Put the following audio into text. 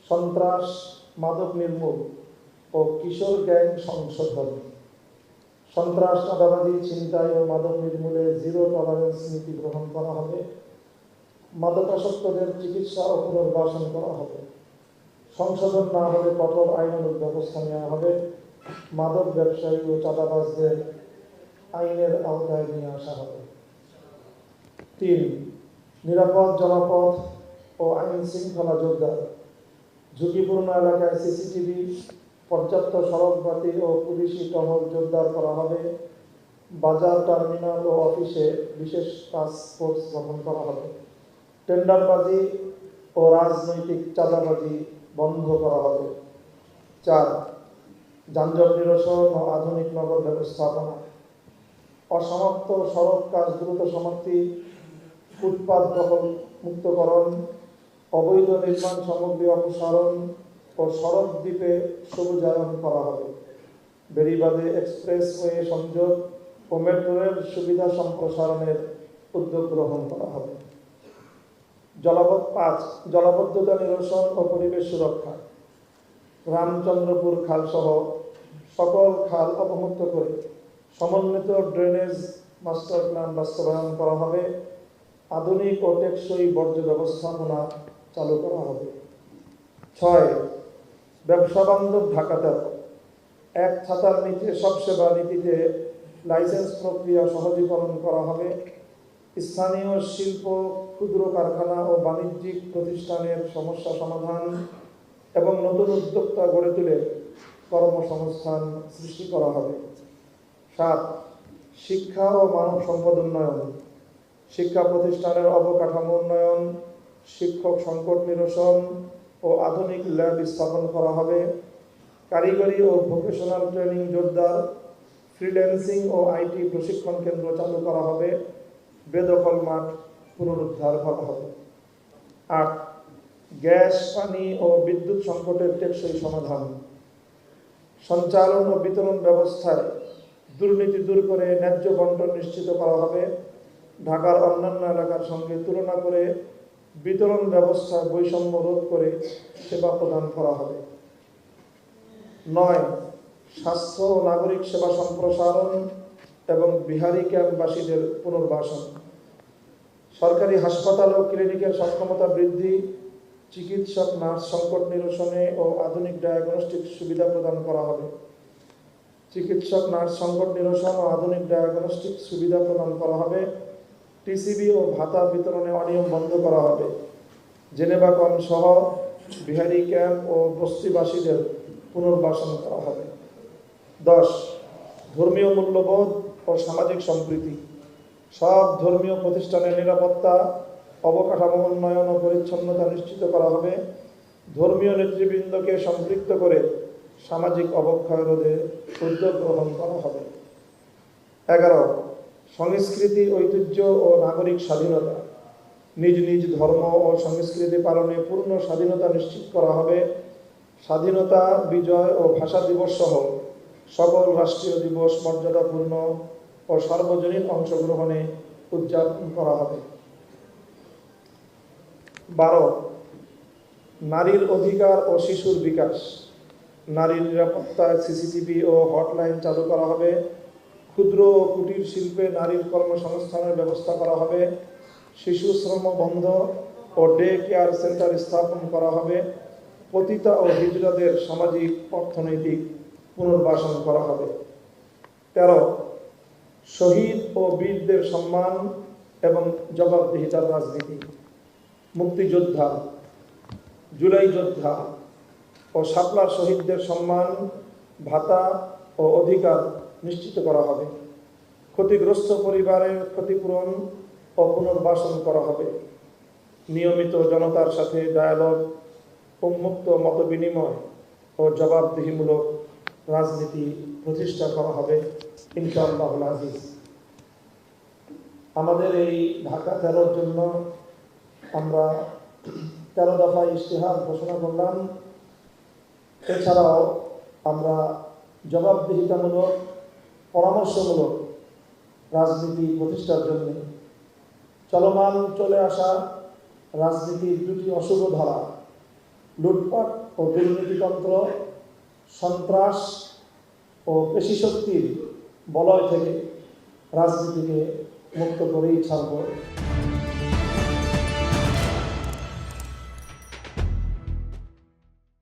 সন্ত্রাস, মাদক নির্মূল ও কিশোর গ্যাং সংশোধন। সন্ত্রাস, চাঁদাবাজি, ছিনতাই ও মাদক নির্মূলে জিরো টলারেন্স নীতি গ্রহণ করা হবে। মাদকাসক্তদের চিকিৎসা ও পুনর্বাসন করা হবে। সংশোধন না হলে কঠোর আইনানুগ ব্যবস্থা নেওয়া হবে। মাদক ব্যবসায়ী ও চাঁদাবাজদের আইনের আওতায় নিয়ে আসা হবে। 3. নিরাপদ জনপথ ও আইন শৃঙ্খলা জোরদার। ঝুঁকিপূর্ণ এলাকায় সিসিটিভি, পর্যাপ্ত সড়কবাতি ও পুলিশি টহল জোরদার করা হবে। বাজার, টার্মিনাল ও অফিসে বিশেষ টাস্ক ফোর্স গঠন করা হবে। টেন্ডারবাজি ও রাজনৈতিক চাঁদাবাজি বন্ধ করা হবে। 4. যানজট নিরসন ও আধুনিক নগর ব্যবস্থাপনা। অসমাপ্ত সড়ক কাজ দ্রুত সমাপ্তি, ফুটপাত দখল মুক্তকরণ, অবৈধ নির্মাণ সামগ্রী অপসারণ ও সড়ক দ্বীপে সবুজায়ন করা হবে। বেড়িবাঁধে এক্সপ্রেসওয়ে সংযোগ ও মেট্রো রেল সুবিধা সম্প্রসারণের উদ্যোগ গ্রহণ করা হবে। 5. জলাবদ্ধতা নিরসন ও পরিবেশ সুরক্ষা। রামচন্দ্রপুর খাল সহ সকল খাল অবমুক্ত করে সমন্বিত ড্রেনেজ মাস্টার প্ল্যান বাস্তবায়ন করা হবে। আধুনিক ও টেকসই বর্জ্য ব্যবস্থাপনা চালু করা হবে। 6. ব্যবসা বান্ধব ঢাকা 13। এক ছাতার নিচে সব সেবা নীতিতে লাইসেন্স প্রক্রিয়া সহজীকরণ করা হবে। স্থানীয় শিল্প, ক্ষুদ্র কারখানা ও বাণিজ্যিক প্রতিষ্ঠানের সমস্যা সমাধান এবং নতুন উদ্যোক্তা গড়ে তুলে কর্মসংস্থান সৃষ্টি করা হবে। 7. শিক্ষা ও মানব সম্পদ উন্নয়ন। শিক্ষা প্রতিষ্ঠানের অবকাঠামো উন্নয়ন, শিক্ষক সংকট নিরসন ও আধুনিক ল্যাব স্থাপন করা হবে। কারিগরি ও ভোকেশনাল ট্রেনিং জোরদার, ফ্রিল্যান্সিং ও আইটি প্রশিক্ষণ কেন্দ্র চালু করা হবে। বেদখল মাঠ পুনরুদ্ধার করা হবে। 8. গ্যাস, পানি ও বিদ্যুৎ সংকটের টেকসই সমাধান। সঞ্চালন ও বিতরণ ব্যবস্থায় দুর্নীতি দূর করে ন্যায্য বন্টন নিশ্চিত করা হবে। ঢাকার অন্যান্য এলাকার সঙ্গে তুলনা করে বিতরণ ব্যবস্থায় বৈষম্য রোধ করে সেবা প্রদান করা হবে। 9. স্বাস্থ্য ও নাগরিক সেবা সম্প্রসারণ এবং বিহারি ক্যাম্পবাসীদের পুনর্বাসন। সরকারি হাসপাতাল ও ক্লিনিকের সক্ষমতা বৃদ্ধি, চিকিৎসক নার্স সংকট নিরসনে ও আধুনিক ডায়াগনস্টিক সুবিধা প্রদান করা হবে। চিকিৎসক নার্স সংকট নিরসন ও আধুনিক ডায়াগনস্টিক সুবিধা প্রদান করা হবে। টিসিবি ও ভাতা বিতরণে অনিয়ম বন্ধ করা হবে। জেনেভা কন সহ বিহারি ক্যাম্প ও বস্তিবাসীদের পুনর্বাসন করা হবে। 10. ধর্মীয় মূল্যবোধ ও সামাজিক সম্প্রীতি। সব ধর্মীয় প্রতিষ্ঠানের নিরাপত্তা, অবকাঠামো উন্নয়ন ও পরিচ্ছন্নতা নিশ্চিত করা হবে। ধর্মীয় নেতৃবৃন্দকে সম্পৃক্ত করে সামাজিক অবক্ষয় রোধে উদ্যোগ গ্রহণ করা হবে। 11. সংস্কৃতি, ঐতিহ্য ও নাগরিক স্বাধীনতা। নিজ নিজ ধর্ম ও সংস্কৃতি পালনে পূর্ণ স্বাধীনতা নিশ্চিত করা হবে। স্বাধীনতা, বিজয় ও ভাষা দিবস সহ সকল রাষ্ট্রীয় দিবস মর্যাদাপূর্ণ ও সার্বজনীন অংশগ্রহণে উদযাপন করা হবে। 12. নারীর অধিকার ও শিশুর বিকাশ। নারীর নিরাপত্তায় সিসিটিভি ও হটলাইন চালু করা হবে। ক্ষুদ্র ও কুটির শিল্পে নারীর কর্মসংস্থানের ব্যবস্থা করা হবে। শিশু শ্রম বন্ধ ও ডে কেয়ার সেন্টার স্থাপন করা হবে। পতিতা ও হিজড়াদের সামাজিক অর্থনৈতিক পুনর্বাসন করা হবে। 13. শহীদ ও বীরদের সম্মান এবং জবাবদিহিতার রাজনীতি। মুক্তিযোদ্ধা, জুলাই যোদ্ধা ও শাপলার শহীদদের সম্মান, ভাতা ও অধিকার নিশ্চিত করা হবে। ক্ষতিগ্রস্ত পরিবারের ক্ষতিপূরণ ও পুনর্বাসন করা হবে। নিয়মিত জনতার সাথে ডায়ালগ, উন্মুক্ত মতবিনিময় ও জবাবদিহিমূলক রাজনীতি প্রতিষ্ঠা করা হবে ইনশাআল্লাহুল আজিজ। আমাদের এই ঢাকা 13-র জন্য আমরা 13 দফা ইশতেহার ঘোষণা করলাম। এছাড়াও আমরা জবাবদিহিতামূলক, পরামর্শমূলক রাজনীতি প্রতিষ্ঠার জন্য চলে আসা রাজনীতির দুটি অশুভ ধারা লুটপাট ও দুর্নীতিতন্ত্র, সন্ত্রাস ও পেশিশক্তির বলয় থেকে রাজনীতিকে মুক্ত করেই ছাড়ব।